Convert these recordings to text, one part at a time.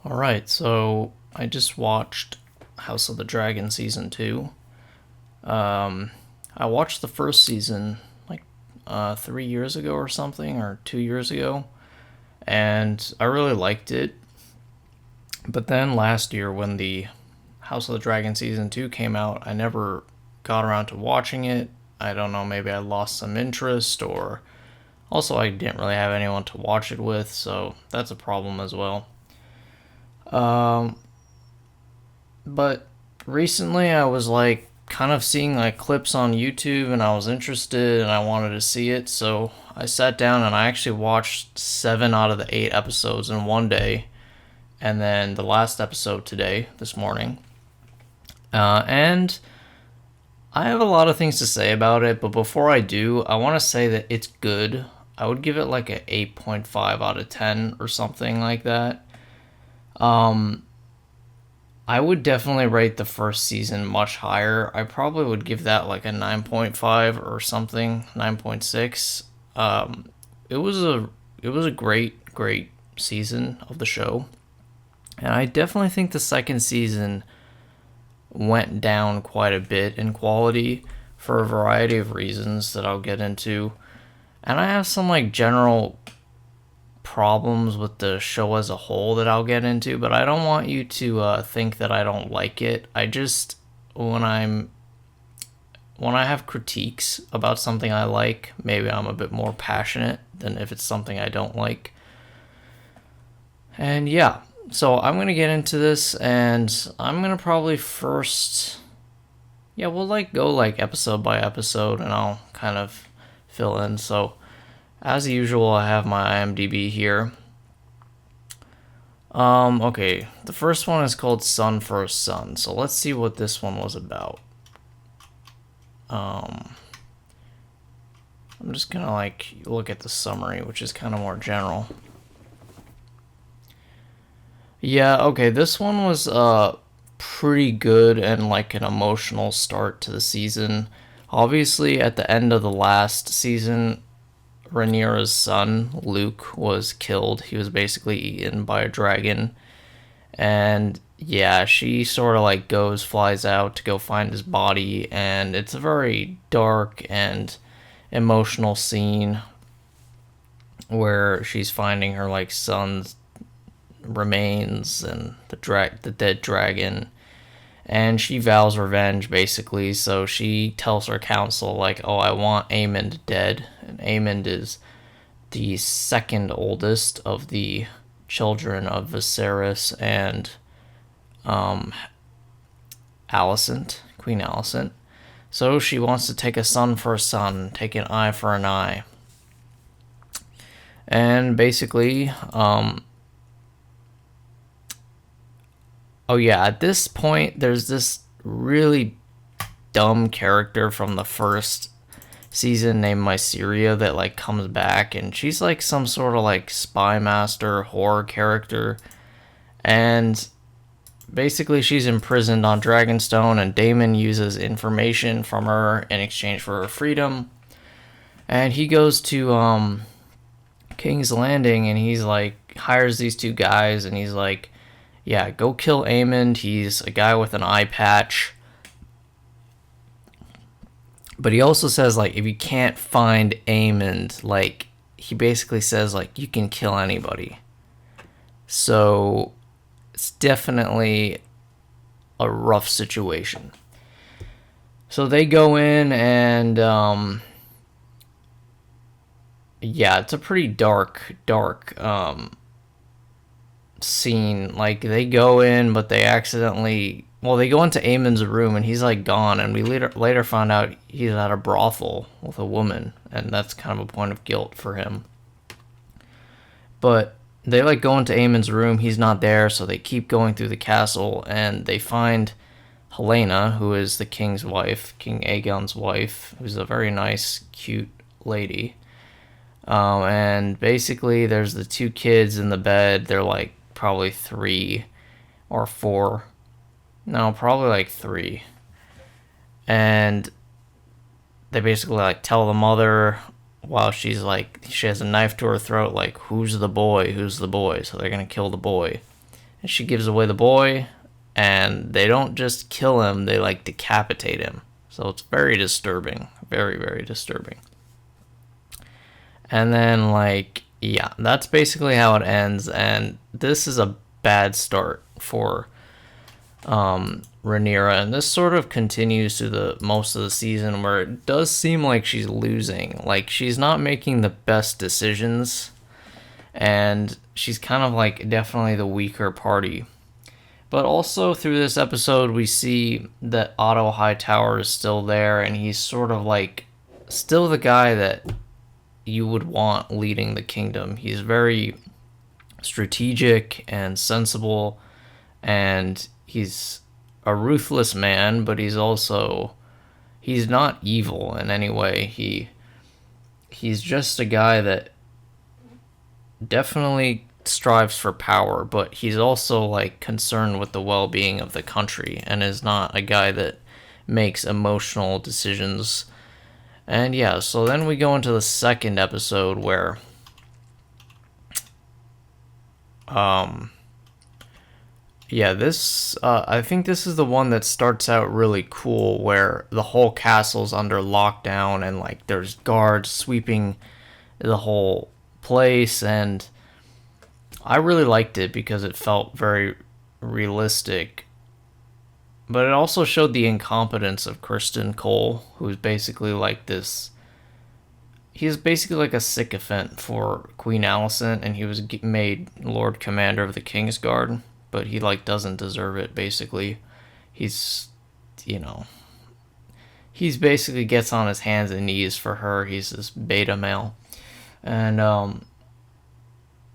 Alright, so I just watched House of the Dragon Season 2. Um, I watched the first season like 3 years ago or something, or 2 years ago, and I really liked it. But then last year, when the House of the Dragon Season 2 came out, I never got around to watching it. I don't know, maybe I lost some interest, or also I didn't really have anyone to watch it with, so that's a problem as well. Um, But recently I was like kind of seeing like clips on YouTube and I was interested and I wanted to see it. So I sat down and I actually watched 7 out of the 8 episodes in one day. And then the last episode today, this morning. And I have a lot of things to say about it. But before I do, I want to say that it's good. I would give it like a 8.5 out of 10 or something like that. Um, I would definitely rate the first season much higher. I probably would give that like a 9.5 or something, 9.6. It was a great season of the show. And I definitely think the second season went down quite a bit in quality for a variety of reasons that I'll get into. And I have some like general problems with the show as a whole that I'll get into, but I don't want you to think that I don't like it. I just when I'm when I have critiques about something I like, maybe I'm a bit more passionate than if it's something I don't like. And yeah, so I'm gonna get into this, and I'm gonna probably first, yeah, we'll like go like episode by episode, and I'll kind of fill in. So as usual, I have my IMDb here. Okay. The first one is called Sun for a Son. So let's see what this one was about. Um, I'm just gonna like look at the summary, which is kind of more general. Yeah, okay, this one was pretty good and like an emotional start to the season. Obviously, at the end of the last season, Rhaenyra's son, Luke, was killed. He was basically eaten by a dragon. And yeah, she sort of like flies out to go find his body, and it's a very dark and emotional scene where she's finding her like son's remains and the dead dragon, and she vows revenge basically. So she tells her council like, "Oh, I want Aemond dead," and Aemond is the second oldest of the children of Viserys and um, Alicent, Queen Alicent. So she wants to take a son for a son, take an eye for an eye. And basically, oh yeah, at this point, there's this really dumb character from the first season named Myceria that like comes back, and she's like some sort of like spy master horror character. And basically she's imprisoned on Dragonstone, and Daemon uses information from her in exchange for her freedom. And he goes to King's Landing, and he's like hires these two guys, and he's like, yeah, go kill Aemond. He's a guy with an eye patch. But he also says like, if you can't find Aemond, like he basically says like you can kill anybody. So it's definitely a rough situation. So they go in, and yeah, it's a pretty dark scene. Like they go in, but they accidentally, well, they go into Aemon's room and he's like gone, and we later find out he's at a brothel with a woman, and that's kind of a point of guilt for him. But they like go into Aemon's room, he's not there, so they keep going through the castle, and they find Helena, who is the king's wife, King Aegon's wife, who's a very nice, cute lady. And basically, there's the two kids in the bed. They're like probably 3 or 4. No, probably like 3. And they basically like tell the mother, while she's like, she has a knife to her throat, like, who's the boy? Who's the boy? So they're gonna kill the boy. she gives away the boy, and they don't just kill him, they like decapitate him. So it's very disturbing. Very, very disturbing. And then, like, yeah, that's basically how it ends. And this is a bad start for Rhaenyra. And this sort of continues to the most of the season, where it does seem like she's losing. Like, she's not making the best decisions. And she's kind of like definitely the weaker party. But also through this episode, we see that Otto Hightower is still there, and he's sort of like still the guy that you would want leading the kingdom. He's very strategic and sensible, and he's a ruthless man, but he's not evil in any way. He's just a guy that definitely strives for power, but he's also like concerned with the well-being of the country, and is not a guy that makes emotional decisions. And yeah, so then we go into the second episode where this I think this is the one that starts out really cool, where the whole castle's under lockdown, and like there's guards sweeping the whole place. And I really liked it because it felt very realistic, but it also showed the incompetence of Criston Cole, who's basically like this. He's basically like a sycophant for Queen Alicent, and he was made Lord Commander of the Kingsguard, but he like doesn't deserve it. Basically, he's he's basically gets on his hands and knees for her. He's this beta male, and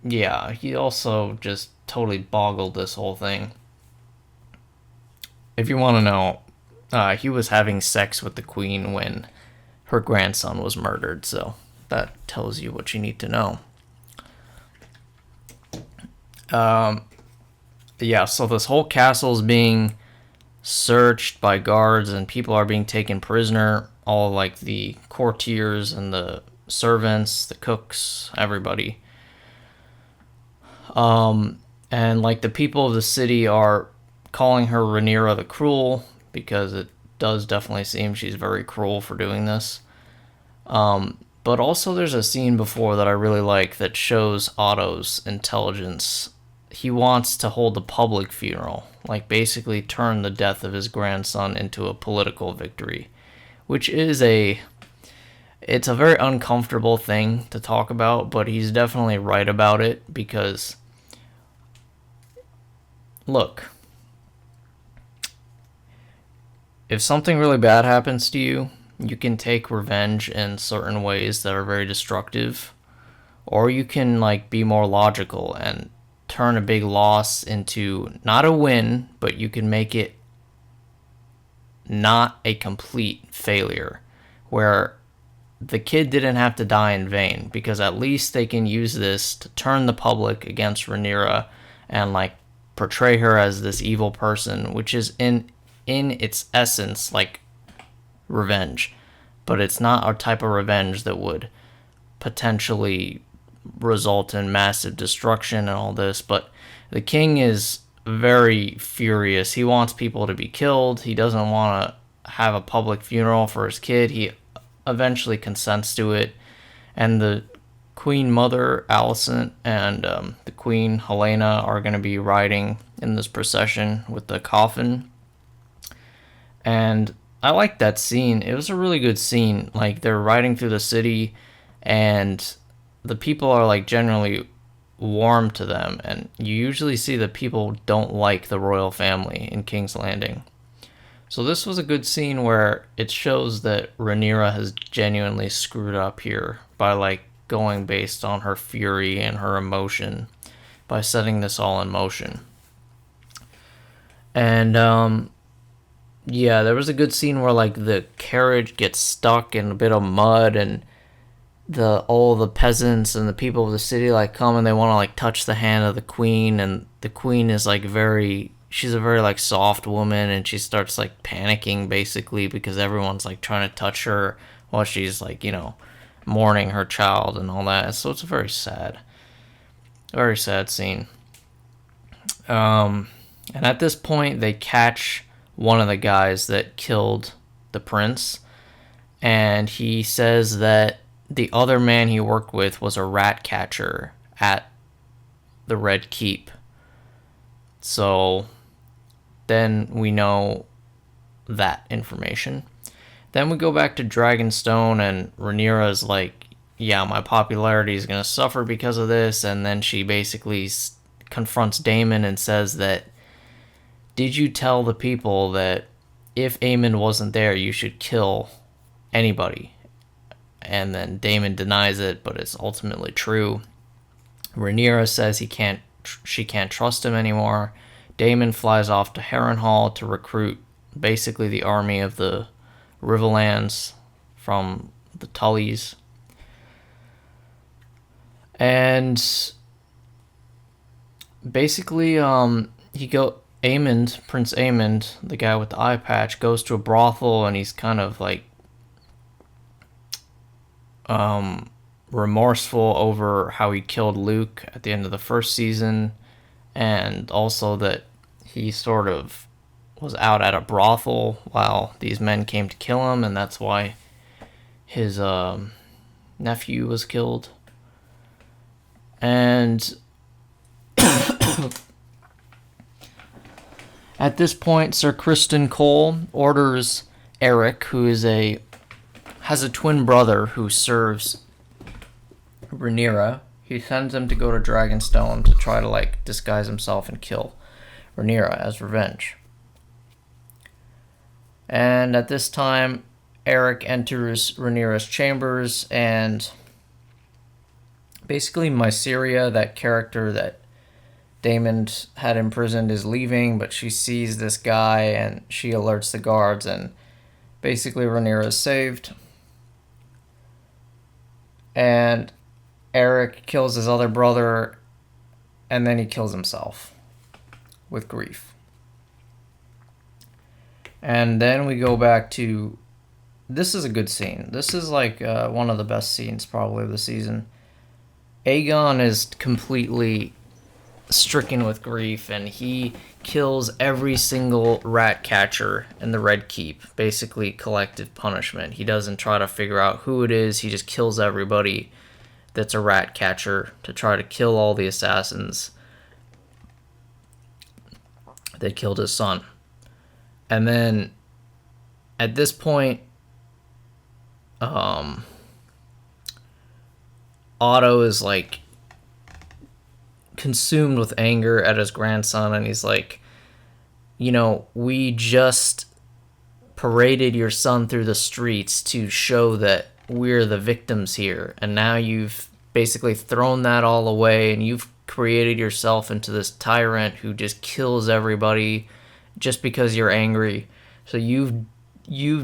yeah, he also just totally boggled this whole thing. If you want to know, he was having sex with the queen when her grandson was murdered, so that tells you what you need to know. Yeah, so this whole castle is being searched by guards, and people are being taken prisoner. All like the courtiers and the servants, the cooks, everybody. And like the people of the city are calling her Rhaenyra the Cruel, because it does definitely seem she's very cruel for doing this. But also there's a scene before that I really like that shows Otto's intelligence. He wants to hold a public funeral, like basically turn the death of his grandson into a political victory, which is it's a very uncomfortable thing to talk about, but he's definitely right about it, because look, if something really bad happens to you, you can take revenge in certain ways that are very destructive, or you can like be more logical and turn a big loss into not a win, but you can make it not a complete failure, where the kid didn't have to die in vain, because at least they can use this to turn the public against Rhaenyra and like portray her as this evil person, which is in its essence like revenge, but it's not a type of revenge that would potentially result in massive destruction and all this. But the king is very furious. He wants people to be killed. He doesn't want to have a public funeral for his kid. He eventually consents to it, and the Queen Mother Alicent and the Queen Helena are going to be riding in this procession with the coffin. And I liked that scene. It was a really good scene. Like, they're riding through the city, and the people are like generally warm to them, and you usually see that people don't like the royal family in King's Landing. So this was a good scene where it shows that Rhaenyra has genuinely screwed up here by like going based on her fury and her emotion, by setting this all in motion. And yeah, there was a good scene where like the carriage gets stuck in a bit of mud, and all the peasants and the people of the city like come and they want to like touch the hand of the queen, and the queen is like she's a very like soft woman, and she starts like panicking basically because everyone's like trying to touch her while she's like, mourning her child and all that. So it's a very sad scene. And at this point, they catch one of the guys that killed the prince, and he says that the other man he worked with was a rat catcher at the Red Keep. So then we know that information. Then we go back to Dragonstone, and Rhaenyra's like, yeah, my popularity is going to suffer because of this. And then she basically confronts Daemon and says that, did you tell the people that if Aemon wasn't there, you should kill anybody? And then Daemon denies it, but it's ultimately true. Rhaenyra says she can't trust him anymore. Daemon flies off to Harrenhal to recruit basically the army of the Riverlands from the Tullys. And basically, Prince Aemond, the guy with the eye patch, goes to a brothel, and he's kind of like remorseful over how he killed Luke at the end of the first season, and also that he sort of was out at a brothel while these men came to kill him, and that's why his nephew was killed. And at this point, Sir Criston Cole orders Eric, who has a twin brother who serves Rhaenyra. He sends him to go to Dragonstone to try to disguise himself and kill Rhaenyra as revenge. And at this time, Eric enters Rhaenyra's chambers, and basically Mysaria, that character that Daemon had imprisoned, is leaving, but she sees this guy and she alerts the guards, and basically Rhaenyra is saved. And Eric kills his other brother, and then he kills himself with grief. And then we go back to, this is a good scene. This is one of the best scenes probably of the season. Aegon is completely stricken with grief, and he kills every single rat catcher in the Red Keep. Basically collective punishment. He doesn't try to figure out who it is. He just kills everybody that's a rat catcher to try to kill all the assassins that killed his son. And then at this point, Otto is consumed with anger at his grandson, and he's like, we just paraded your son through the streets to show that we're the victims here, and now you've basically thrown that all away, and you've created yourself into this tyrant who just kills everybody just because you're angry. So you've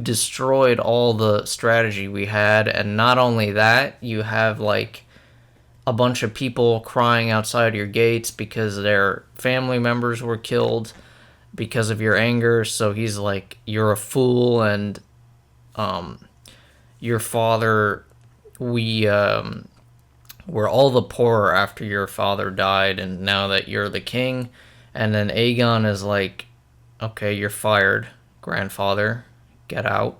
destroyed all the strategy we had, and not only that, you have a bunch of people crying outside your gates because their family members were killed because of your anger. So he's like, you're a fool, and your father, we're all the poorer after your father died, and now that you're the king. And then Aegon is like, okay, you're fired, grandfather, get out.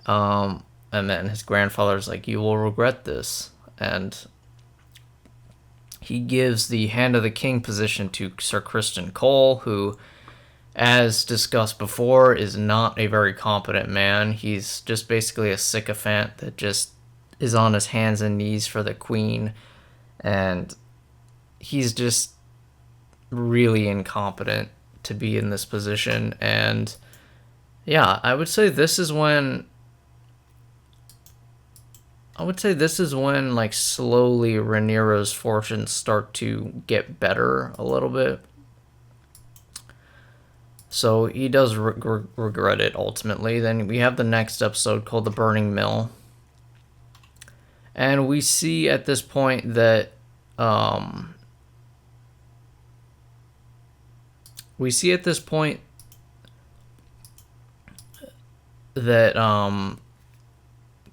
And then his grandfather's like, you will regret this. And he gives the Hand of the King position to Sir Criston Cole, who, as discussed before, is not a very competent man. He's just basically a sycophant that just is on his hands and knees for the queen. And he's just really incompetent to be in this position. And yeah, I would say this is when slowly Rhaenyra's fortunes start to get better a little bit. So he does regret it ultimately. Then we have the next episode called The Burning Mill, and we see at this point that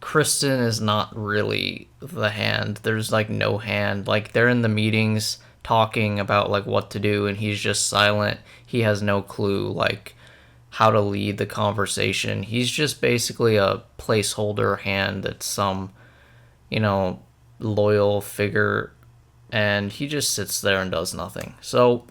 Criston is not really the Hand. There's no Hand. They're in the meetings talking about like what to do, and he's just silent. He has no clue like how to lead the conversation. He's just basically a placeholder hand that's some, you know, loyal figure, and he just sits there and does nothing. So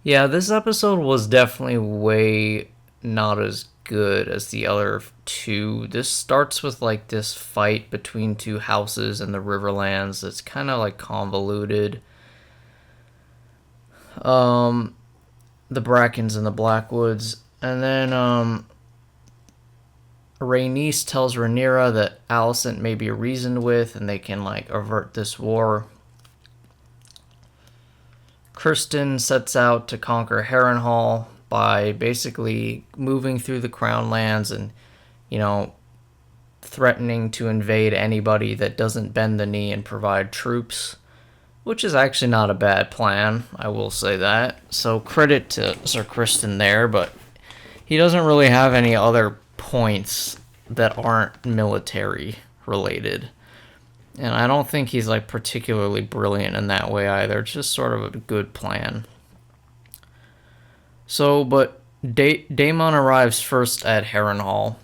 yeah, this episode was definitely way not as good as the other two. This starts with like this fight between two houses in the Riverlands that's kind of like convoluted. The Brackens and the Blackwoods, and then Rhaenys tells Rhaenyra that Alicent may be reasoned with, and they can like avert this war. Criston sets out to conquer Harrenhal by basically moving through the Crown lands and, you know, threatening to invade anybody that doesn't bend the knee and provide troops, which is actually not a bad plan, I will say that. So credit to Sir Criston there, but he doesn't really have any other points that aren't military related. And I don't think he's like particularly brilliant in that way either. It's just sort of a good plan. So, but Daemon arrives first at Harrenhal,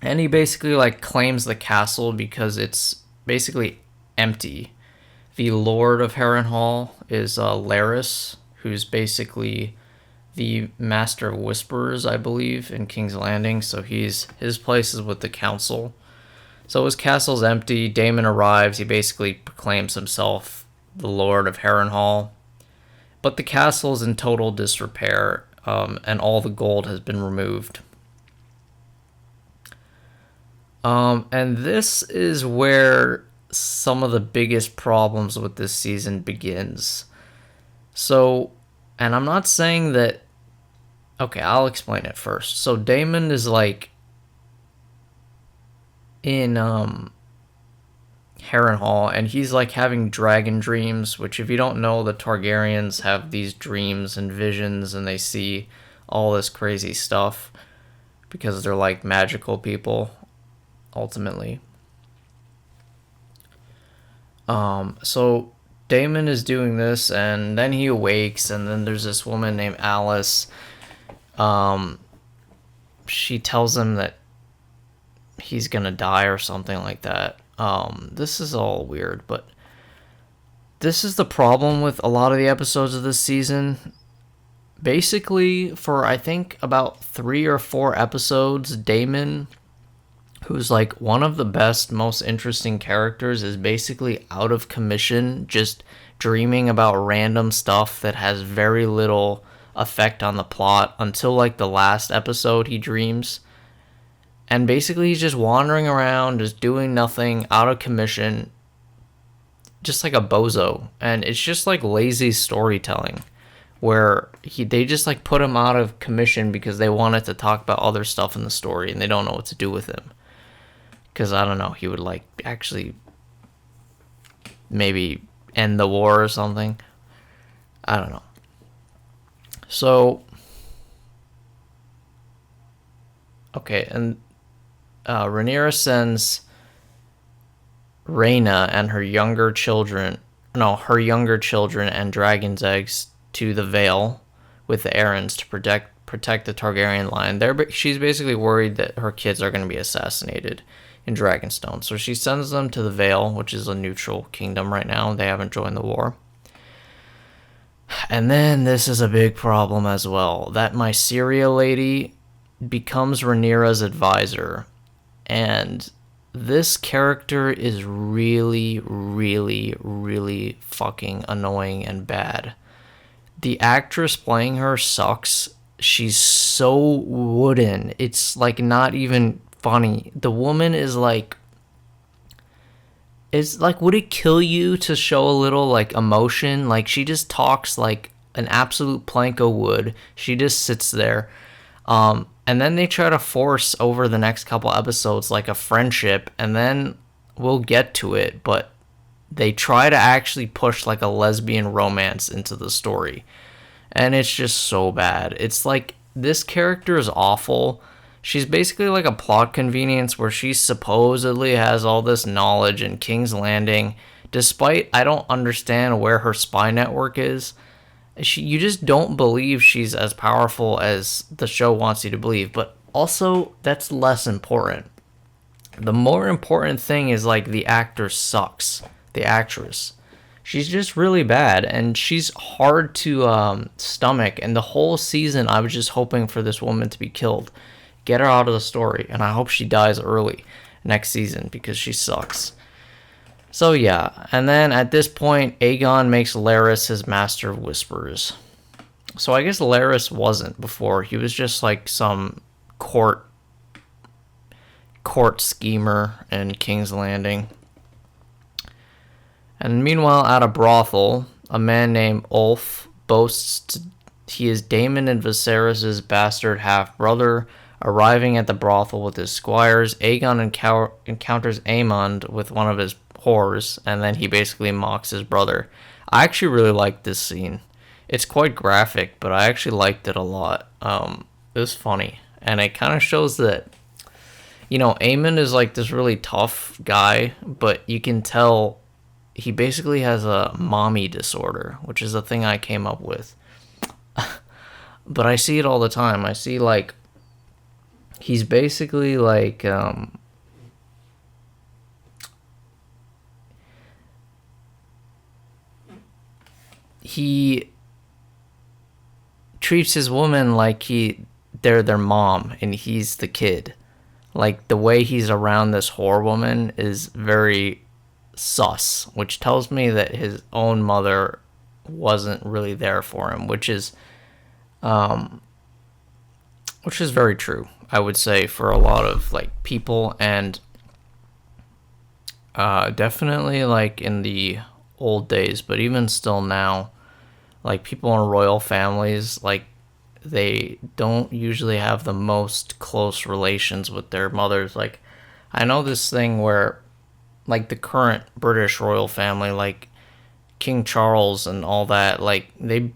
and he basically like claims the castle because it's basically empty. The Lord of Harrenhal is Larys, who's basically the Master of Whisperers, I believe, in King's Landing. So his place is with the council. So his castle's empty. Daemon arrives. He basically proclaims himself the Lord of Harrenhal. But the castle's in total disrepair, and all the gold has been removed. And this is where some of the biggest problems with this season begins. So, and I'm not saying that... Okay, I'll explain it first. So Daemon is like in Harrenhal, and he's like having dragon dreams, which if you don't know, the Targaryens have these dreams and visions, and they see all this crazy stuff because they're like magical people, ultimately. So Daemon is doing this, and then he awakes, and then there's this woman named Alice. She tells him that he's gonna die or something like that. This is all weird, but this is the problem with a lot of the episodes of this season. Basically, for I think about 3 or 4 episodes, Daemon, who's like one of the best, most interesting characters, is basically out of commission, just dreaming about random stuff that has very little effect on the plot until like the last episode he dreams. And basically he's just wandering around, just doing nothing, out of commission, just like a bozo. And it's just like lazy storytelling, where they just like put him out of commission because they wanted to talk about other stuff in the story and they don't know what to do with him. Because, I don't know, he would like actually maybe end the war or something. I don't know. So, okay, and Rhaenyra sends Rhaena and her younger children and dragon's eggs to the Vale with the Arryns to protect the Targaryen line. She's basically worried that her kids are going to be assassinated in Dragonstone. So she sends them to the Vale, which is a neutral kingdom right now. They haven't joined the war. And then this is a big problem as well. That Mysaria lady becomes Rhaenyra's advisor. And this character is really, really, really fucking annoying and bad. The actress playing her sucks. She's so wooden. It's like not even funny. The woman is like... It's like, would it kill you to show a little like emotion? Like, she just talks like an absolute plank of wood. She just sits there. And then they try to force over the next couple episodes like a friendship, and then we'll get to it, but they try to actually push like a lesbian romance into the story. And it's just so bad. It's like, this character is awful. She's basically like a plot convenience where she supposedly has all this knowledge in King's Landing, despite I don't understand where her spy network is. You just don't believe she's as powerful as the show wants you to believe. But also, that's less important. The more important thing is like the actor sucks. The actress. She's just really bad, and she's hard to stomach. And the whole season, I was just hoping for this woman to be killed. Get her out of the story, and I hope she dies early next season because she sucks. So yeah, and then at this point, Aegon makes Larys his master of whispers. So I guess Larys wasn't before. He was just like some court schemer in King's Landing. And meanwhile, at a brothel, a man named Ulf boasts he is Daemon and Viserys' bastard half-brother. Arriving at the brothel with his squires, Aegon encounters Aemond with one of his whores, and then he basically mocks his brother. I actually really liked this scene. It's quite graphic, but I actually liked it a lot. It was funny, and it kind of shows that, Aemond is like this really tough guy, but you can tell he basically has a mommy disorder, which is a thing I came up with. But I see it all the time. I see like he's basically like he treats his woman like they're their mom and he's the kid. Like the way he's around this whore woman is very sus, which tells me that his own mother wasn't really there for him, which is very true, I would say, for a lot of like people, and definitely like in the old days, but even still now, like people in royal families, like they don't usually have the most close relations with their mothers. Like I know this thing where like the current British royal family, like King Charles and all that, like they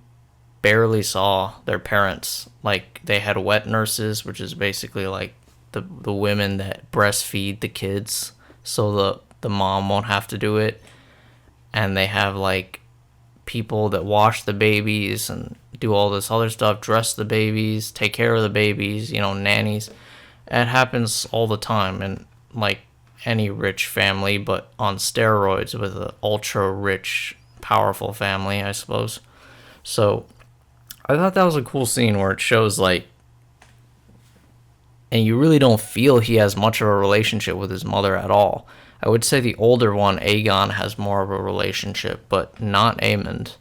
barely saw their parents. Like they had wet nurses, which is basically like the women that breastfeed the kids so the mom won't have to do it. And they have like people that wash the babies and do all this other stuff, dress the babies, take care of the babies, nannies. It happens all the time in like any rich family, but on steroids with an ultra rich, powerful family, I suppose. So I thought that was a cool scene where it shows like, and you really don't feel he has much of a relationship with his mother at all. I would say the older one, Aegon, has more of a relationship, but not Aemond.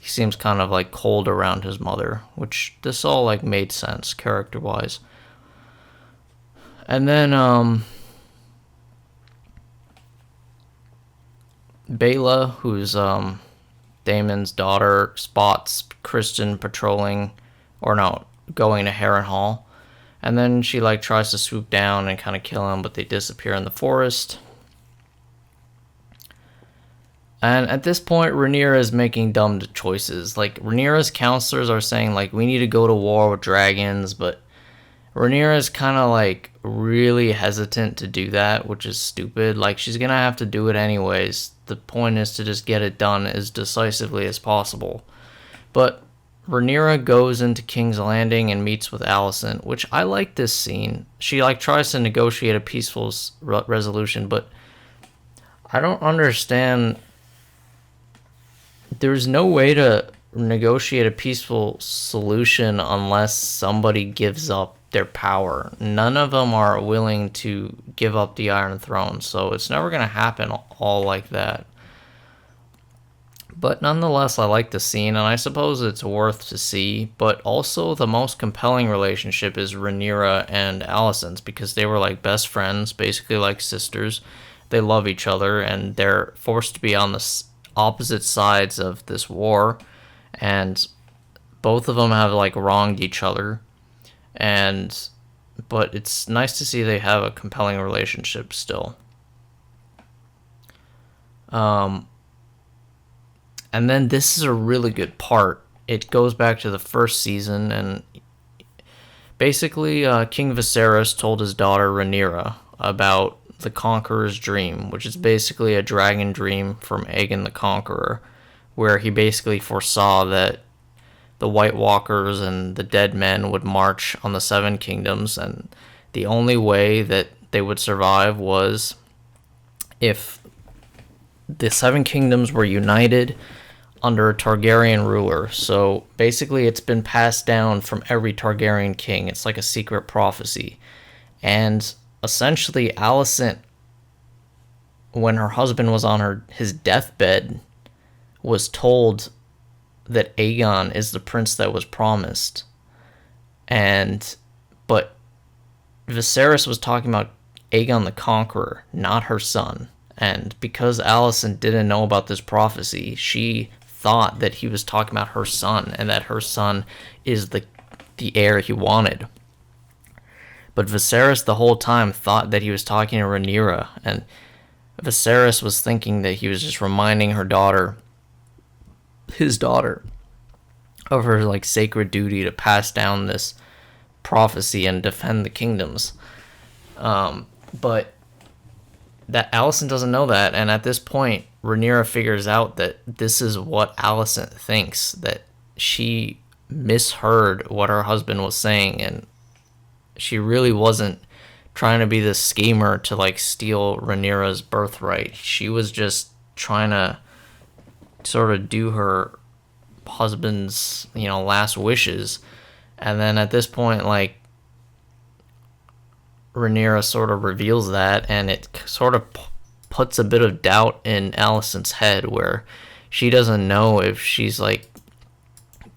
He seems kind of like cold around his mother, which this all like made sense character-wise. And then Baela, who's Daemon's daughter, spots Kristen patrolling, or no, going to Harrenhal. And then she like tries to swoop down and kind of kill him, but they disappear in the forest. And at this point, Rhaenyra is making dumb choices. Like, Rhaenyra's counselors are saying, like, we need to go to war with dragons, but Rhaenyra is kind of, like, really hesitant to do that, which is stupid. Like, she's gonna have to do it anyways. The point is to just get it done as decisively as possible. But Rhaenyra goes into King's Landing and meets with Alicent, which I like this scene. She, like, tries to negotiate a peaceful resolution, but I don't understand. There's no way to negotiate a peaceful solution unless somebody gives up their power. None of them are willing to give up the Iron Throne, so it's never going to happen all like that. But nonetheless, I like the scene, and I suppose it's worth to see. But also, the most compelling relationship is Rhaenyra and Alicent's, because they were like best friends, basically like sisters. They love each other, and they're forced to be on the opposite sides of this war, and both of them have like wronged each other, but it's nice to see they have a compelling relationship still. And then this is a really good part. It goes back to the first season, and basically King Viserys told his daughter Rhaenyra about the Conqueror's dream, which is basically a dragon dream from Aegon the Conqueror, where he basically foresaw that the White Walkers and the dead men would march on the Seven Kingdoms, and the only way that they would survive was if the Seven Kingdoms were united under a Targaryen ruler. So basically it's been passed down from every Targaryen king. It's like a secret prophecy. And essentially Alicent, when her husband was on his deathbed, was told that Aegon is the prince that was promised. But Viserys was talking about Aegon the Conqueror, not her son. And because Alicent didn't know about this prophecy, she thought that he was talking about her son, and that her son is the heir he wanted. But Viserys the whole time thought that he was talking to Rhaenyra, and Viserys was thinking that he was just reminding his daughter, of her like sacred duty to pass down this prophecy and defend the kingdoms. But that Alicent doesn't know that, and at this point, Rhaenyra figures out that this is what Alicent thinks, that she misheard what her husband was saying, and she really wasn't trying to be this schemer to like steal Rhaenyra's birthright. She was just trying to sort of do her husband's, last wishes. And then at this point, like, Rhaenyra sort of reveals that, and it sort of puts a bit of doubt in Alicent's head, where she doesn't know if she's like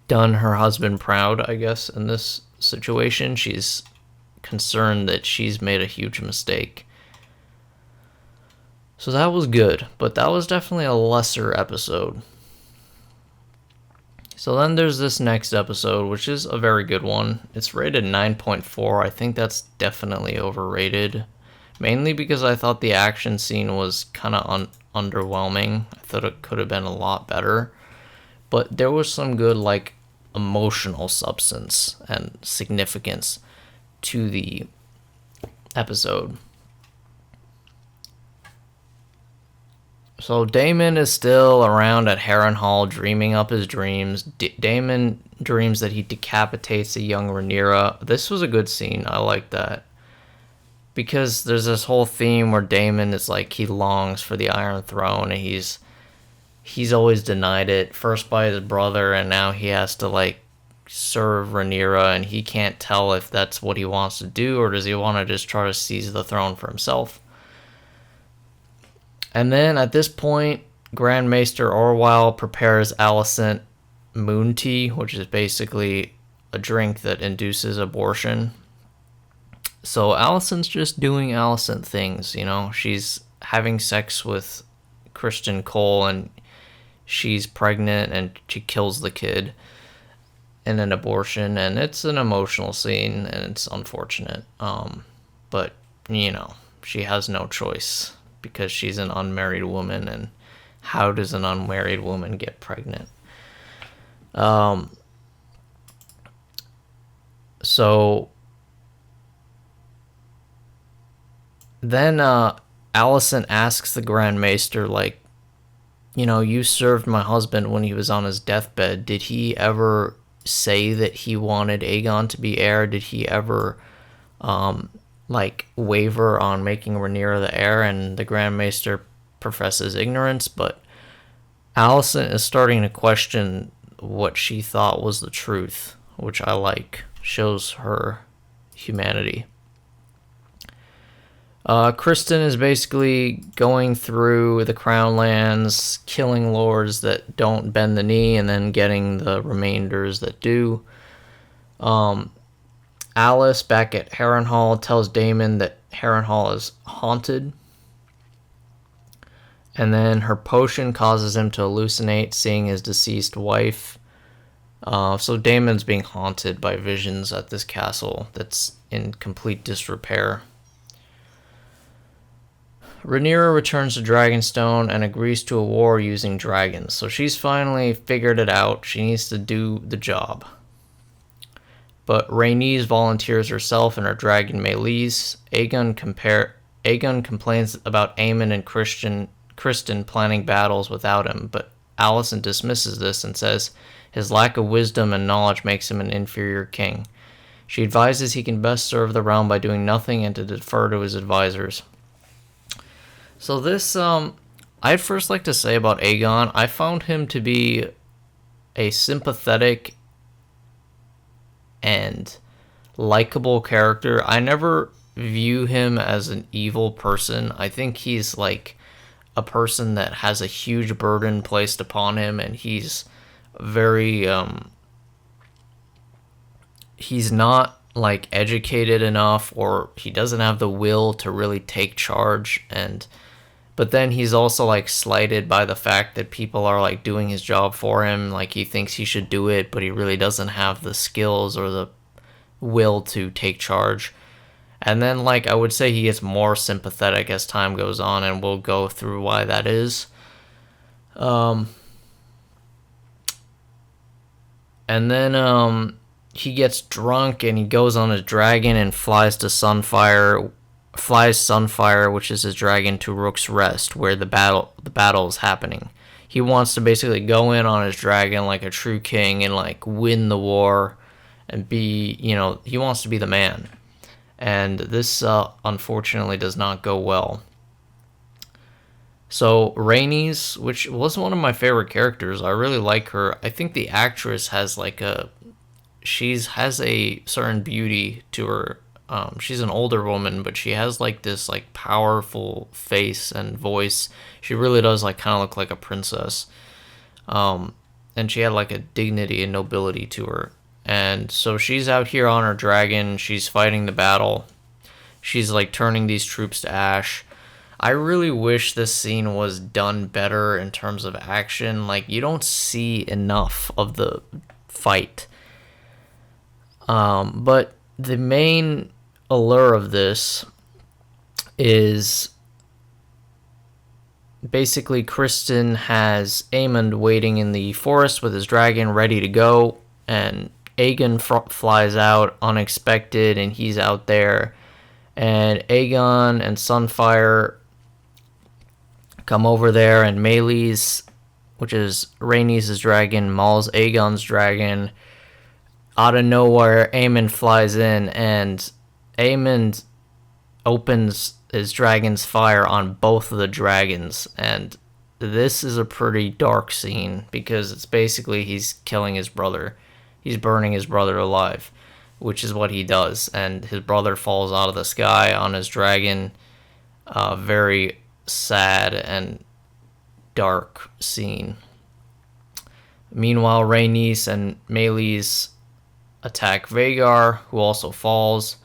done her husband proud, I guess, in this situation. She's concerned that she's made a huge mistake. So that was good, but that was definitely a lesser episode. So then there's this next episode, which is a very good one. It's rated 9.4. I think that's definitely overrated. Mainly because I thought the action scene was kind of underwhelming. I thought it could have been a lot better. But there was some good, like, emotional substance and significance to the episode. So Daemon is still around at Harrenhal dreaming up his dreams. Daemon dreams that he decapitates a young Rhaenyra. This was a good scene. I like that. Because there's this whole theme where Daemon is like, he longs for the Iron Throne, and he's always denied it. First by his brother, and now he has to like serve Rhaenyra, and he can't tell if that's what he wants to do, or does he want to just try to seize the throne for himself. And then at this point, Grand Maester Orwell prepares Alicent moon tea, which is basically a drink that induces abortion. So Alicent's just doing Alicent things, She's having sex with Criston Cole, and she's pregnant, and she kills the kid in an abortion, and it's an emotional scene, and it's unfortunate. But, she has no choice, because she's an unmarried woman, and how does an unmarried woman get pregnant? So then Alicent asks the Grand Maester, like, you served my husband when he was on his deathbed. Did he ever say that he wanted Aegon to be heir? Did he ever waver on making Rhaenyra the heir? And the Grand Maester professes ignorance, but Alicent is starting to question what she thought was the truth, which I like. Shows her humanity. Criston is basically going through the Crown Lands, killing lords that don't bend the knee, and then getting the remainders that do. Alice, back at Harrenhal, tells Daemon that Harrenhal is haunted. And then her potion causes him to hallucinate, seeing his deceased wife. So Daemon's being haunted by visions at this castle that's in complete disrepair. Rhaenyra returns to Dragonstone and agrees to a war using dragons. So she's finally figured it out. She needs to do the job. But Rhaenys volunteers herself and her dragon Meleys. Aegon Aegon complains about Aemon and Kristen planning battles without him, but Alicent dismisses this and says his lack of wisdom and knowledge makes him an inferior king. She advises he can best serve the realm by doing nothing and to defer to his advisors. So this, I'd first like to say about Aegon, I found him to be a sympathetic and likable character. I never view him as an evil person. I think he's like a person that has a huge burden placed upon him, and he's very he's not like educated enough, or he doesn't have the will to really take charge. And but then he's also like slighted by the fact that people are like doing his job for him. Like he thinks he should do it, but he really doesn't have the skills or the will to take charge. And then like I would say he gets more sympathetic as time goes on, and we'll go through why that is. And then he gets drunk and he goes on his dragon and flies Sunfire, which is his dragon, to Rook's Rest, where the battle is happening. He wants to basically go in on his dragon like a true king and like win the war and be, he wants to be the man. And this unfortunately does not go well. So Rhaenys, which was one of my favorite characters, I really like her. I think the actress has like has a certain beauty to her. She's an older woman, but she has like this like powerful face and voice. She really does like kind of look like a princess. And she had like a dignity and nobility to her. And so she's out here on her dragon. She's fighting the battle. She's like turning these troops to ash. I really wish this scene was done better in terms of action. Like, you don't see enough of the fight. But the main allure of this is basically Kristen has Aemond waiting in the forest with his dragon ready to go, and Aegon flies out unexpected, and he's out there, and Aegon and Sunfire come over there, and Meleys, which is Rhaenys' dragon, mauls Aegon's dragon. Out of nowhere, Aemond flies in, and Aemond opens his dragon's fire on both of the dragons, and this is a pretty dark scene, because it's basically he's killing his brother. He's burning his brother alive, which is what he does, and his brother falls out of the sky on his dragon. Very sad and dark scene. Meanwhile, Rhaenys and Meleys attack Vhagar, who also falls.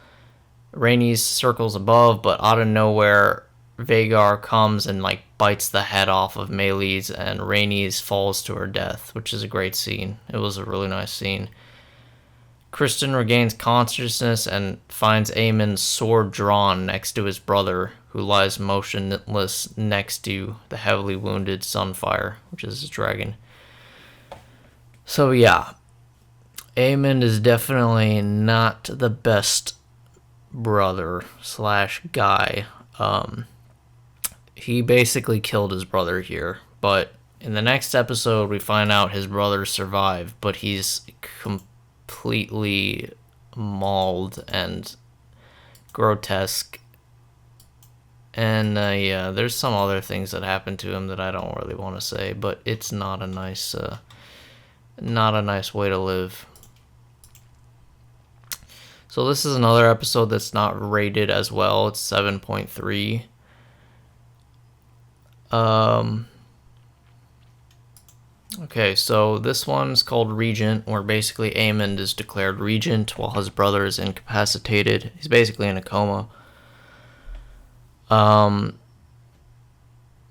Rhaenys circles above, but out of nowhere, Vhagar comes and like bites the head off of Meleys, and Rhaenys falls to her death, which is a great scene. It was a really nice scene. Kristen regains consciousness and finds Aemond's sword drawn next to his brother, who lies motionless next to the heavily wounded Sunfire, which is his dragon. So yeah, Aemond is definitely not the best brother / guy. He basically killed his brother here, but in the next episode we find out his brother survived, but he's completely mauled and grotesque. And yeah, there's some other things that happen to him that I don't really want to say, but it's not a nice way to live. So this is another episode that's not rated as well. It's 7.3. Okay, so this one's called Regent, where basically Aemond is declared regent while his brother is incapacitated. He's basically in a coma.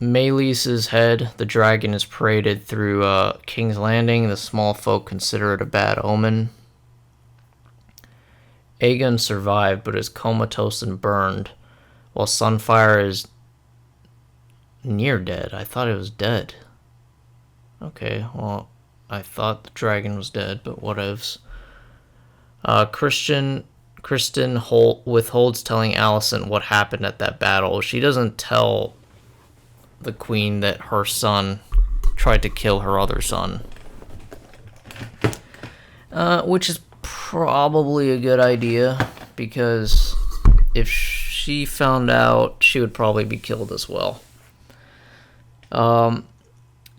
Meleys' head, the dragon, is paraded through King's Landing. The small folk consider it a bad omen. Aegon survived, but is comatose and burned, while Sunfire is near dead. I thought it was dead. Okay, well, I thought the dragon was dead, but whatevs. Kristen Kristen withholds telling Alicent what happened at that battle. She doesn't tell the queen that her son tried to kill her other son. Which is probably a good idea, because if she found out, she would probably be killed as well.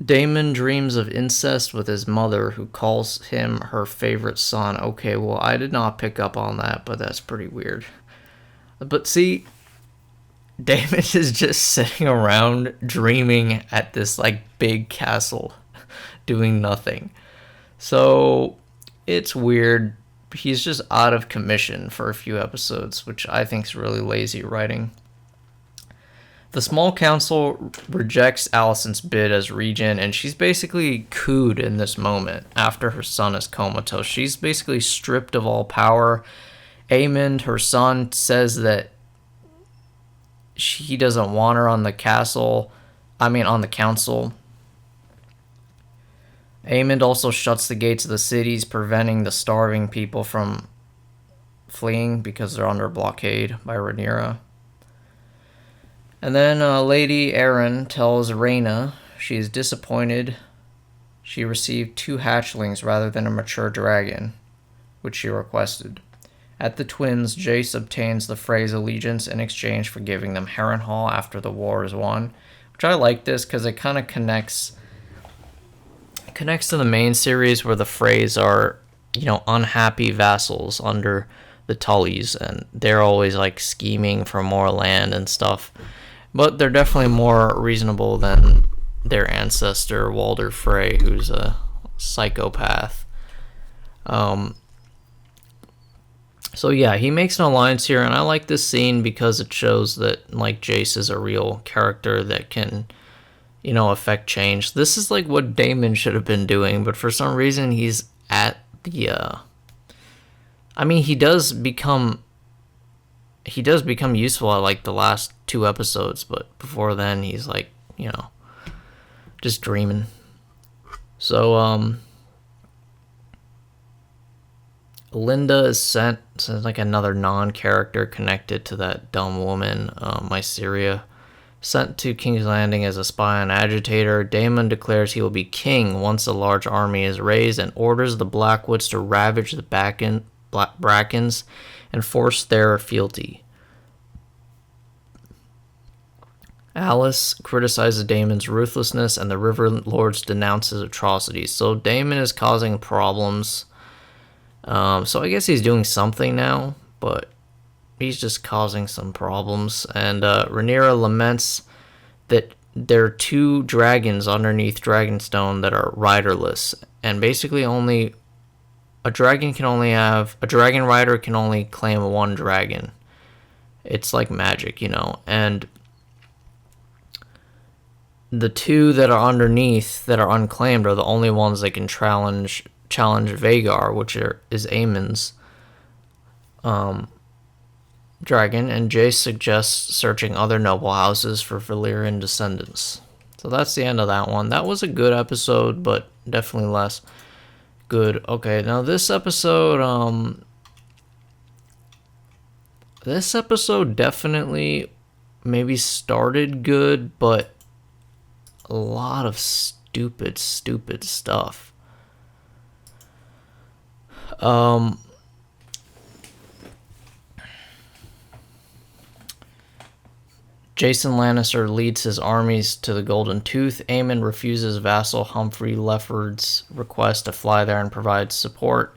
Daemon dreams of incest with his mother, who calls him her favorite son. Okay, well, I did not pick up on that, but that's pretty weird. But see, Daemon is just sitting around dreaming at this, like, big castle, doing nothing. So, it's weird. He's just out of commission for a few episodes, which I think is really lazy writing. The small council rejects Alicent's bid as regent, and she's basically cooed in this moment after her son is comatose. She's basically stripped of all power. Aemond, her son, says that he doesn't want her on the council. Aemond also shuts the gates of the cities, preventing the starving people from fleeing because they're under blockade by Rhaenyra. And then Lady Arryn tells Rhaena she is disappointed she received 2 hatchlings rather than a mature dragon, which she requested. At the Twins, Jace obtains the Frey's allegiance in exchange for giving them Harrenhal after the war is won, which I like this because it kind of connects to the main series, where the Freys are, unhappy vassals under the Tullys, and they're always like scheming for more land and stuff. But they're definitely more reasonable than their ancestor, Walder Frey, who's a psychopath. So yeah, he makes an alliance here, and I like this scene because it shows that, like, Jace is a real character that can, affect change. This is like what Daemon should have been doing, but for some reason he's at the... he does become useful at, like, the last 2 episodes, but before then he's like, just dreaming. So, Linda is sent to, like, another non-character connected to that dumb woman, Mysaria, sent to King's Landing as a spy and agitator. Daemon declares he will be king once a large army is raised, and orders the Blackwoods to ravage the Brackens and force their fealty. Alice criticizes Daemon's ruthlessness, and the River Lords denounce his atrocities. So Daemon is causing problems. So I guess he's doing something now, but he's just causing some problems. And Rhaenyra laments that there are 2 dragons underneath Dragonstone that are riderless, and basically a dragon rider can only claim 1 dragon. It's like magic, and the 2 that are underneath that are unclaimed are the only ones that can challenge Vhagar, which is Aemond's dragon, and Jace suggests searching other noble houses for Valyrian descendants. So that's the end of that one. That was a good episode, but definitely less good. Okay, now this episode definitely maybe started good, but a lot of stupid stuff. Jason Lannister leads his armies to the Golden Tooth. Aemon refuses vassal Humphrey Lefford's request to fly there and provide support.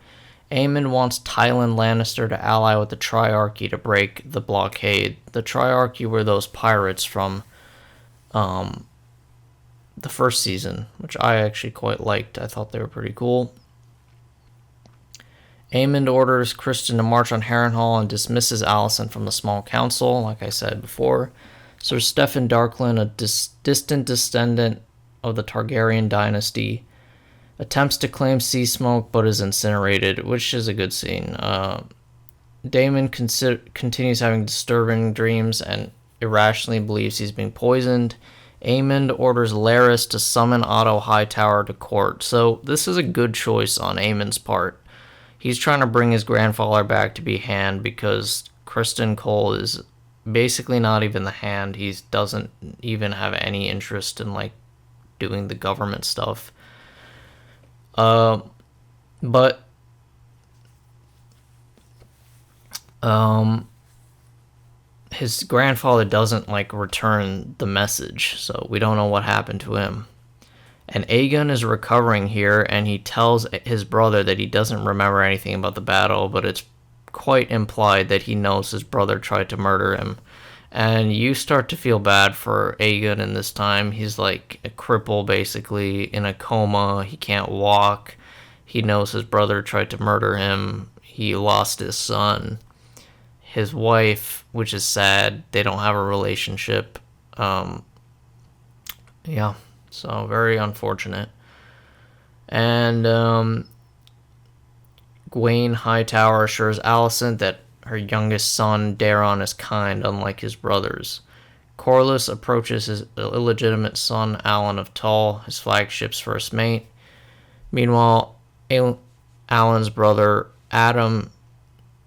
Aemon wants Tywin Lannister to ally with the Triarchy to break the blockade. The Triarchy were those pirates from the first season, which I actually quite liked. I thought they were pretty cool. Aemond orders Kristen to march on Harrenhal and dismisses Alicent from the small council, like I said before. Sir Steffon Darklyn, a distant descendant of the Targaryen dynasty, attempts to claim Sea Smoke but is incinerated, which is a good scene. Daemon continues having disturbing dreams and irrationally believes he's being poisoned. Aemond orders Larys to summon Otto Hightower to court. So this is a good choice on Aemond's part. He's trying to bring his grandfather back to be Hand because Kristen Cole is basically not even the Hand. He doesn't even have any interest in like doing the government stuff. But his grandfather doesn't like return the message, so we don't know what happened to him. And Aegon is recovering here, and he tells his brother that he doesn't remember anything about the battle, but it's quite implied that he knows his brother tried to murder him. And you start to feel bad for Aegon in this time. He's like a cripple, basically, in a coma. He can't walk. He knows his brother tried to murder him. He lost his son. His wife, which is sad, they don't have a relationship. Yeah. So, very unfortunate. And Gwaine Hightower assures Alicent that her youngest son, Daeron, is kind, unlike his brothers. Corlys approaches his illegitimate son, Alan of Tull, his flagship's first mate. Meanwhile, Alan's brother, Adam,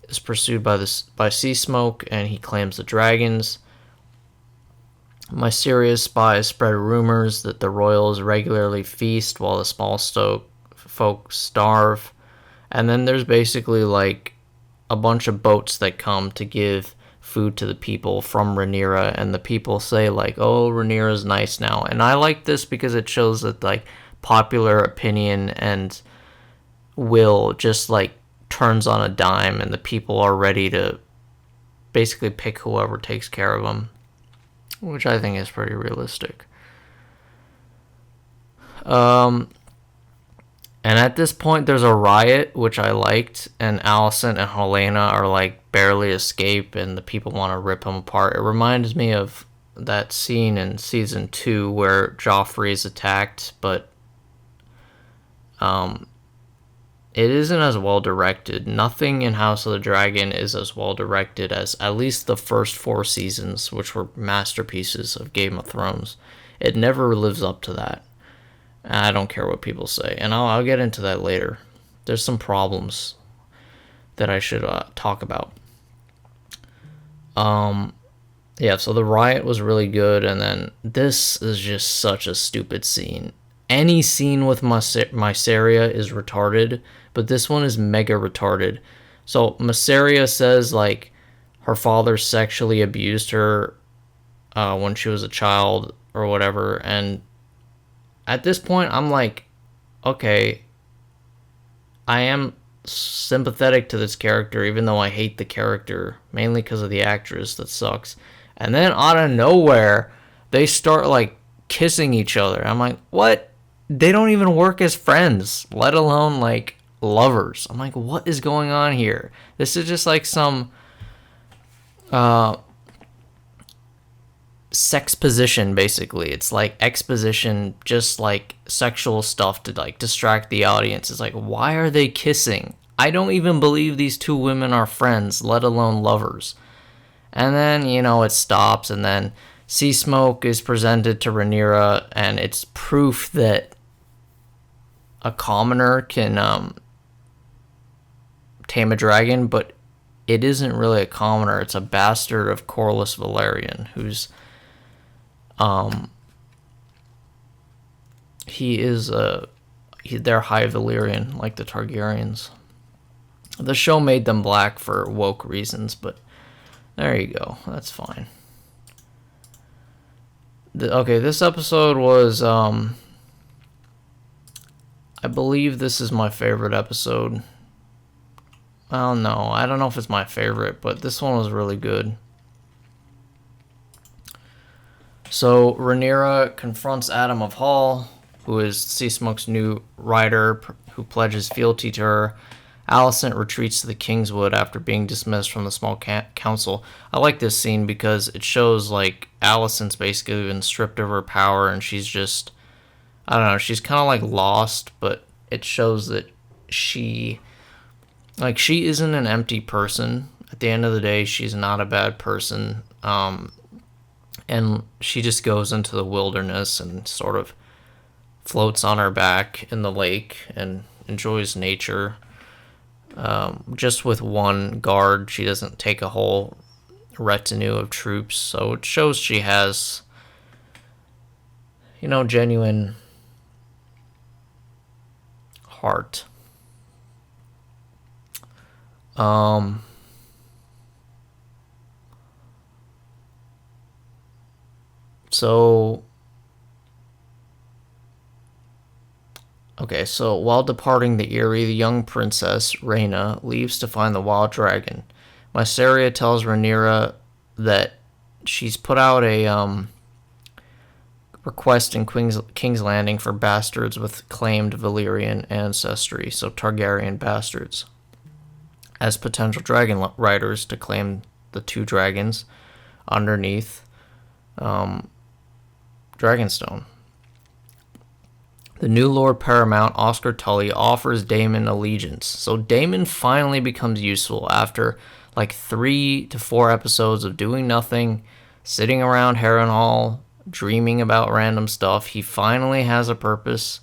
is pursued by Sea Smoke, and he claims the dragons. Myseria's spies spread rumors that the royals regularly feast while the small folk starve. And then there's basically like a bunch of boats that come to give food to the people from Rhaenyra, and the people say like, oh, Rhaenyra's nice now. And I like this because it shows that like popular opinion and will just like turns on a dime, and the people are ready to basically pick whoever takes care of them, which I think is pretty realistic. And at this point, there's a riot, which I liked, and Alicent and Helaena are like barely escape, and the people want to rip them apart. It reminds me of that scene in season 2 where Joffrey is attacked, but it isn't as well directed. Nothing in House of the Dragon is as well directed as at least the first 4 seasons, which were masterpieces of Game of Thrones. It never lives up to that. I don't care what people say, and I'll get into that later. There's some problems that I should talk about. Yeah, so the riot was really good, and then this is just such a stupid scene. Any scene with Mysaria is retarded, but this one is mega retarded. So Mysaria says like her father sexually abused her when she was a child or whatever, and at this point I'm like, okay, I am sympathetic to this character even though I hate the character, mainly because of the actress that sucks. And then out of nowhere they start like kissing each other. I'm like, what? They don't even work as friends, let alone like lovers. I'm like, what is going on here? This is just like some sex position, basically. It's like exposition, just like sexual stuff to like distract the audience. It's like, why are they kissing? I don't even believe these two women are friends, let alone lovers. And then, you know, it stops, and then Sea Smoke is presented to Rhaenyra, and it's proof that a commoner can tame a dragon, but it isn't really a commoner. It's a bastard of Corlys Velaryon, who's they're High Valyrian, like the Targaryens. The show made them black for woke reasons, but there you go. That's fine. Okay, this episode was I believe this is my favorite episode. Well, no, I don't know if it's my favorite, but this one was really good. So, Rhaenyra confronts Adam of Hall, who is Sea Smoke's new rider, who pledges fealty to her. Alicent retreats to the Kingswood after being dismissed from the small council. I like this scene because it shows, like, Alicent's basically been stripped of her power, and she's just, I don't know, she's kind of, like, lost, but it shows that she isn't an empty person. At the end of the day, she's not a bad person, and she just goes into the wilderness and sort of floats on her back in the lake and enjoys nature. just with one guard. She doesn't take a whole retinue of troops, so it shows she has, genuine heart. So, okay, so while departing the Eyrie, the young princess, Rhaena, leaves to find the wild dragon. Mysaria tells Rhaenyra that she's put out a request in King's Landing for bastards with claimed Valyrian ancestry, so Targaryen bastards, as potential dragon riders to claim the two dragons underneath Dragonstone. The new Lord Paramount, Oscar Tully, offers Daemon allegiance. So Daemon finally becomes useful after like 3 to 4 episodes of doing nothing, sitting around Harrenhal, dreaming about random stuff. He finally has a purpose.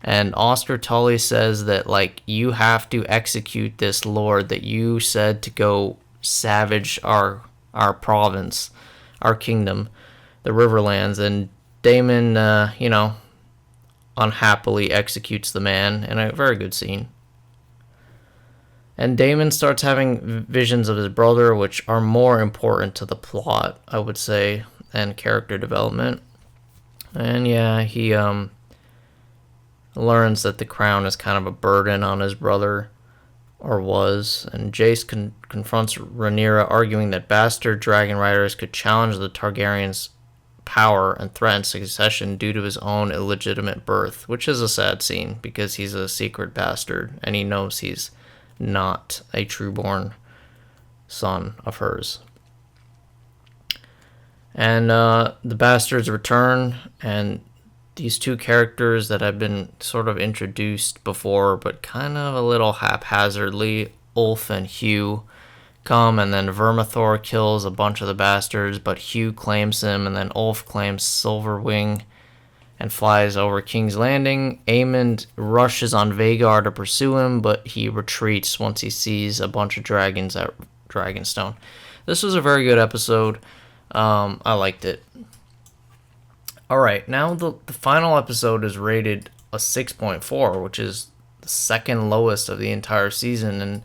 And Oscar Tully says that, like, you have to execute this lord that you said to go savage our province, our kingdom, the Riverlands. And Daemon, unhappily executes the man in a very good scene. And Daemon starts having visions of his brother, which are more important to the plot, I would say, and character development. And yeah, he learns that the crown is kind of a burden on his brother, or was. And Jace confronts Rhaenyra, arguing that bastard dragon riders could challenge the Targaryens' power and threaten succession due to his own illegitimate birth, which is a sad scene because he's a secret bastard and he knows he's not a true-born son of hers. And the bastards return, and these two characters that have been sort of introduced before, but kind of a little haphazardly, Ulf and Hugh, come, and then Vermithor kills a bunch of the bastards, but Hugh claims him, and then Ulf claims Silverwing and flies over King's Landing. Aemond rushes on Vhagar to pursue him, but he retreats once he sees a bunch of dragons at Dragonstone. This was a very good episode. I liked it. Alright, now the final episode is rated a 6.4, which is the second lowest of the entire season, and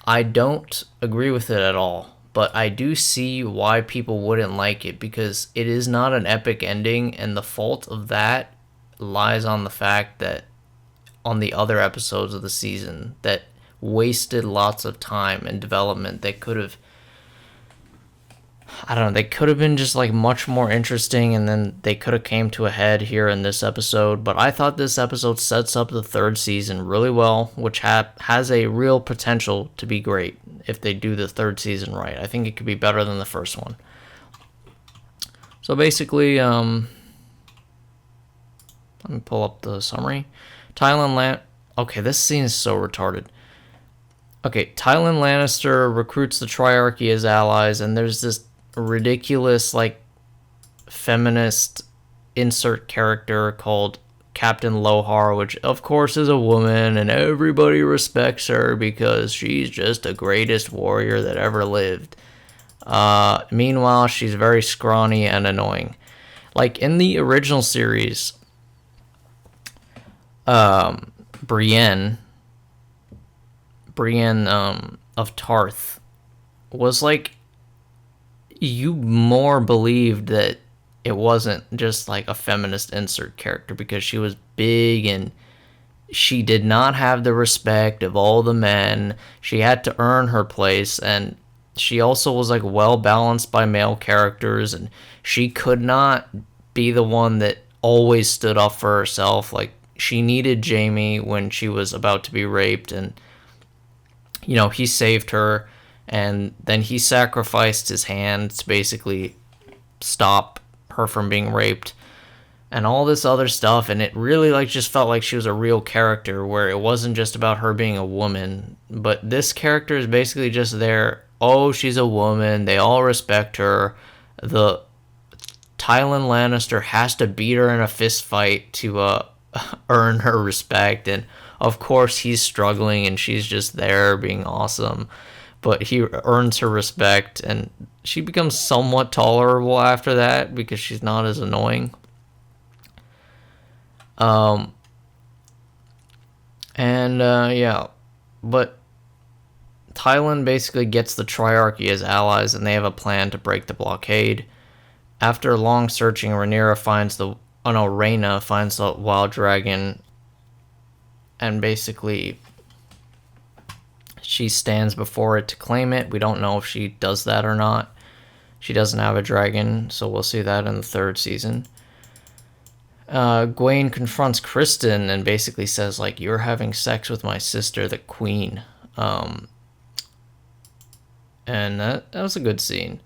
I don't agree with it at all, but I do see why people wouldn't like it, because it is not an epic ending, and the fault of that lies on the fact that on the other episodes of the season that wasted lots of time and development that could have, they could have been just like much more interesting, and then they could have came to a head here in this episode. But I thought this episode sets up the third season really well, which has a real potential to be great if they do the third season right. I think it could be better than the first one. So basically, let me pull up the summary. Okay, this scene is so retarded. Okay, Tywin Lannister recruits the Triarchy as allies, and there's this ridiculous, like, feminist insert character called Captain Lohar, which of course is a woman, and everybody respects her because she's just the greatest warrior that ever lived. Meanwhile, she's very scrawny and annoying. Like, in the original series, Brienne of Tarth was like, you more believed that it wasn't just like a feminist insert character because she was big and she did not have the respect of all the men. She had to earn her place, and she also was like well balanced by male characters, and she could not be the one that always stood up for herself. Like, she needed Jaime when she was about to be raped, and he saved her. And then he sacrificed his hand to basically stop her from being raped and all this other stuff. And it really just felt like she was a real character where it wasn't just about her being a woman. But this character is basically just there. Oh, she's a woman. They all respect her. The Tywin Lannister has to beat her in a fist fight to earn her respect. And Of course, he's struggling and she's just there being awesome. But he earns her respect, and she becomes somewhat tolerable after that because she's not as annoying. Yeah, but Thailand basically gets the Triarchy as allies, and they have a plan to break the blockade. After long searching, Rhaenyra finds Rhaena finds the wild dragon, and basically she stands before it to claim it. We don't know if she does that or not. She doesn't have a dragon, so we'll see that in the third season. Gwaine confronts Kristen and basically says, like, you're having sex with my sister, the queen. And that was a good scene.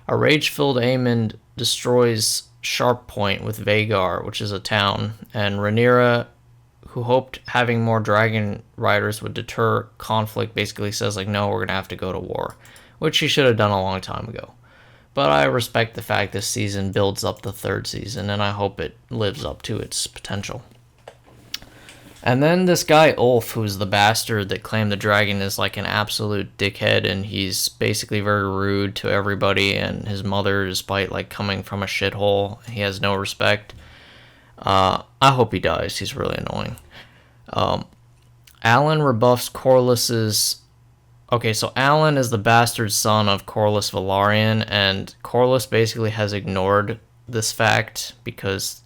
A rage-filled Aemond destroys Sharp Point with Vhagar, which is a town, and Rhaenyra, who hoped having more dragon riders would deter conflict, basically says, like, no, we're going to have to go to war, which she should have done a long time ago. But I respect the fact this season builds up the third season, and I hope it lives up to its potential. And then this guy, Ulf, who's the bastard that claimed the dragon, is like an absolute dickhead, and he's basically very rude to everybody, and his mother, despite like coming from a shithole, he has no respect. I hope he dies. He's really annoying. Alan rebuffs Corlys's... Okay, so Alan is the bastard son of Corlys Velaryon, and Corlys basically has ignored this fact because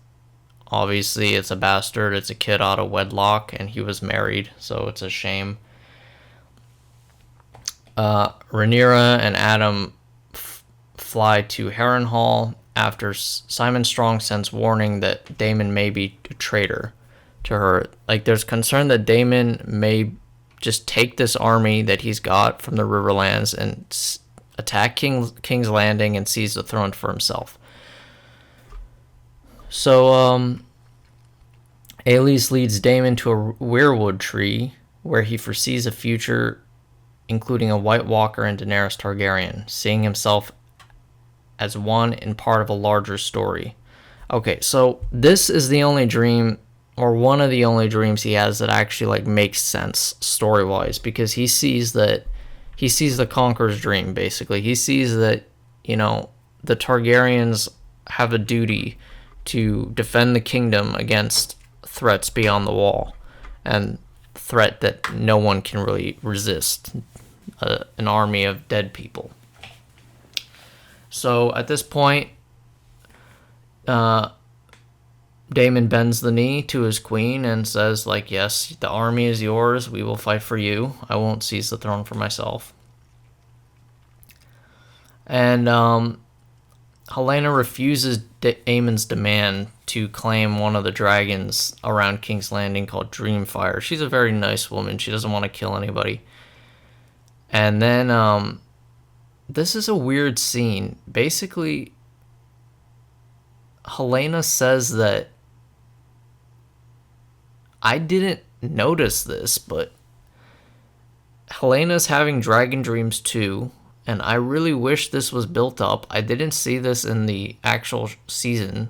obviously it's a bastard, it's a kid out of wedlock, and he was married, so it's a shame. Rhaenyra and Adam fly to Harrenhal after Simon Strong sends warning that Daemon may be a traitor to her. Like, there's concern that Daemon may just take this army that he's got from the Riverlands and attack King's Landing and seize the throne for himself. So, Aelys leads Daemon to a weirwood tree where he foresees a future including a White Walker and Daenerys Targaryen, seeing himself as one in part of a larger story. Okay, so this is the only dream, or one of the only dreams he has that actually like makes sense story-wise, because he sees the Conqueror's dream, basically. He sees that, you know, the Targaryens have a duty to defend the kingdom against threats beyond the wall, and threat that no one can really resist, an army of dead people. So at this point, Daemon bends the knee to his queen and says, like, yes, the army is yours, we will fight for you, I won't seize the throne for myself. And Helaena refuses Aemon's demand to claim one of the dragons around King's Landing called Dreamfire. She's a very nice woman. She doesn't want to kill anybody. And then, this is a weird scene. Basically, Helaena says that, I didn't notice this, but Helena's having dragon dreams too, and I really wish this was built up. I didn't see this in the actual season.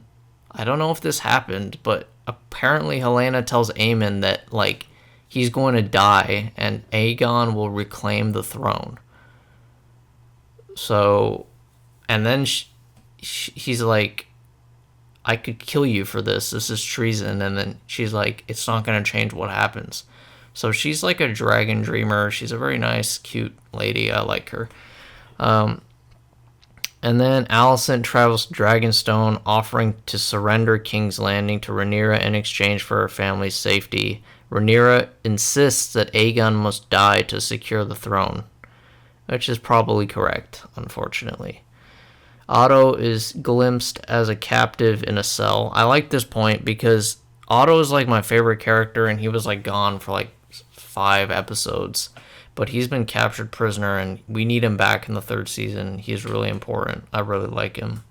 I don't know if this happened, but apparently Helaena tells Aemon that, like, he's going to die and Aegon will reclaim the throne. So, and then he's like, I could kill you for this. This is treason. And then she's like, it's not going to change what happens. So she's like a dragon dreamer. She's a very nice, cute lady. I like her. And then Alicent travels to Dragonstone, offering to surrender King's Landing to Rhaenyra in exchange for her family's safety. Rhaenyra insists that Aegon must die to secure the throne, which is probably correct, unfortunately. Otto is glimpsed as a captive in a cell. I like this point because Otto is like my favorite character, and he was like gone for like 5 episodes. But he's been captured prisoner, and we need him back in the 3rd season. He's really important. I really like him.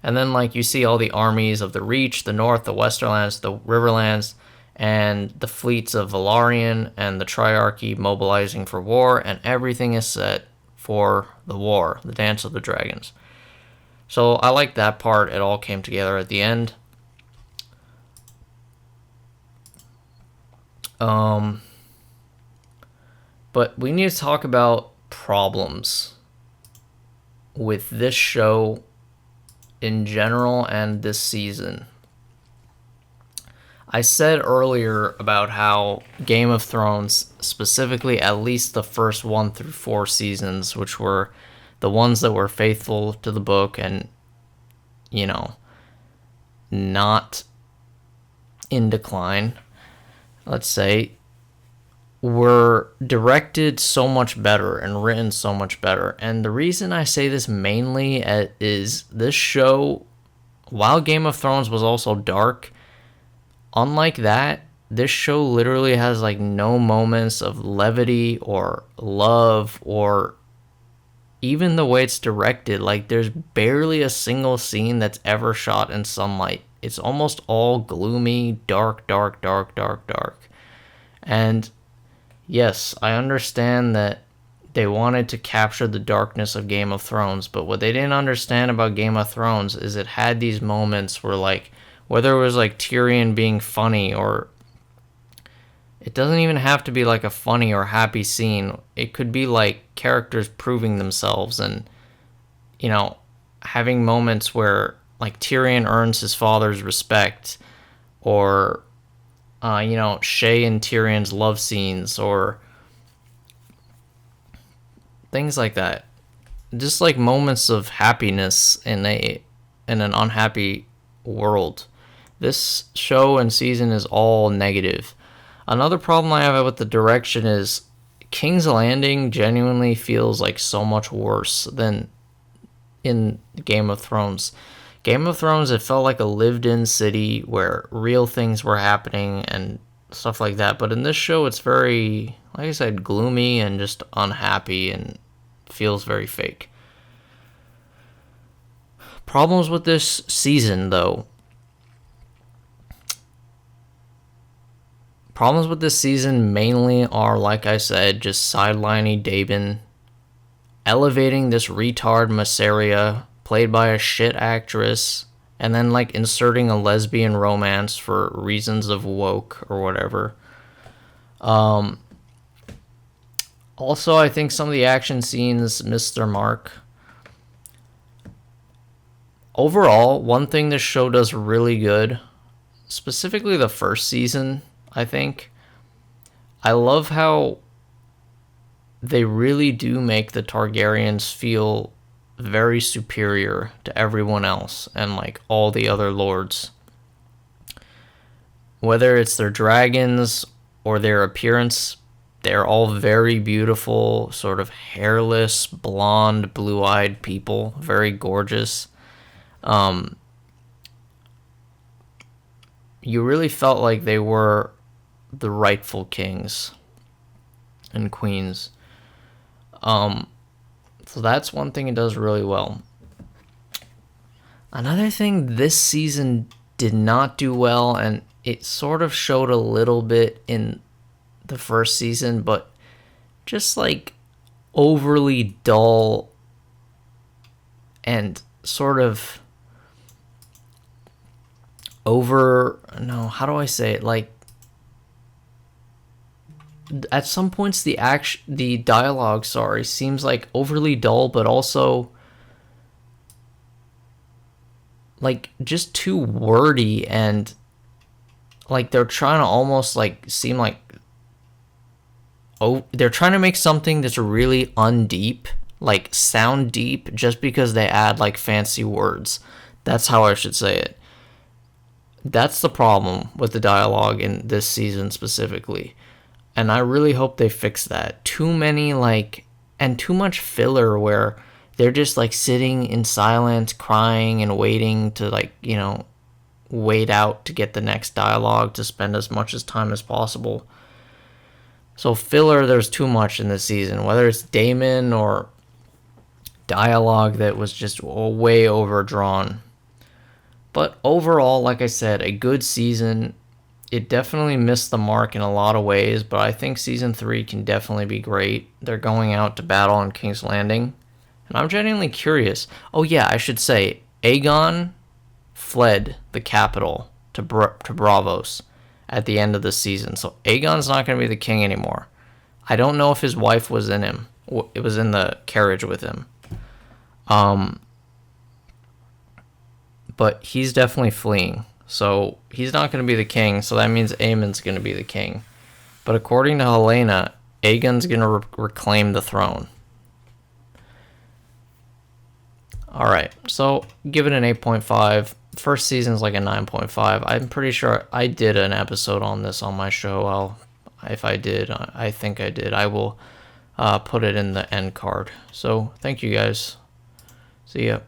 And then, like, you see all the armies of the Reach, the North, the Westerlands, the Riverlands, and the fleets of Velaryon and the Triarchy mobilizing for war, and everything is set for the war, the Dance of the Dragons. So I like that part. It all came together at the end. Um, but we need to talk about problems with this show in general and this season. I said earlier about how Game of Thrones, specifically at least the first 1 through 4 seasons, which were the ones that were faithful to the book and, you know, not in decline, let's say, were directed so much better and written so much better. And the reason I say this mainly is this show, while Game of Thrones was also dark, unlike that, this show literally has like no moments of levity or love, or even the way it's directed. Like, there's barely a single scene that's ever shot in sunlight. It's almost all gloomy, dark, dark, dark, dark, dark. And yes, I understand that they wanted to capture the darkness of Game of Thrones, but what they didn't understand about Game of Thrones is it had these moments where, like, whether it was like Tyrion being funny, or it doesn't even have to be like a funny or happy scene. It could be like characters proving themselves and, you know, having moments where like Tyrion earns his father's respect, or you know, Shay and Tyrion's love scenes, or things like that. Just like moments of happiness in an unhappy world. This show and season is all negative. Another problem I have with the direction is King's Landing genuinely feels like so much worse than in Game of Thrones. Game of Thrones, it felt like a lived-in city where real things were happening and stuff like that. But in this show, it's very, like I said, gloomy and just unhappy and feels very fake. Problems with this season, though. Problems with this season mainly are, like I said, just sidelining Daemon, elevating this retard Mysaria, played by a shit actress, and then like inserting a lesbian romance for reasons of woke or whatever. Also, I think some of the action scenes missed their mark. Overall, one thing this show does really good, specifically the first season, I think, I love how they really do make the Targaryens feel very superior to everyone else and like all the other lords. Whether it's their dragons or their appearance, they're all very beautiful, sort of hairless, blonde, blue-eyed people, very gorgeous. You really felt like they were the rightful kings and queens. So that's one thing it does really well. Another thing this season did not do well, and it sort of showed a little bit in the first season, but just like overly dull and sort of how do I say it? Like, at some points the dialogue, seems like overly dull, but also like just too wordy, and like they're trying to almost like seem like, oh, they're trying to make something that's really undeep like sound deep just because they add like fancy words. That's how I should say it. That's the problem with the dialogue in this season specifically. And I really hope they fix that. Too many and too much filler where they're just like sitting in silence, crying and waiting to wait out to get the next dialogue to spend as much time as possible. So filler, there's too much in this season, whether it's Daemon or dialogue that was just way overdrawn. But overall, like I said, a good season. It definitely missed the mark in a lot of ways, but I think Season 3 can definitely be great. They're going out to battle on King's Landing, and I'm genuinely curious. Oh yeah, I should say, Aegon fled the capital to Braavos at the end of the season. So Aegon's not going to be the king anymore. I don't know if his wife was in him. It was in the carriage with him. But he's definitely fleeing. So he's not going to be the king. So that means Aemon's going to be the king. But according to Helena, Aegon's going to reclaim the throne. Alright, so give it an 8.5. First season's like a 9.5. I'm pretty sure I did an episode on this on my show. If I did, I think I did. I will put it in the end card. So thank you guys. See ya.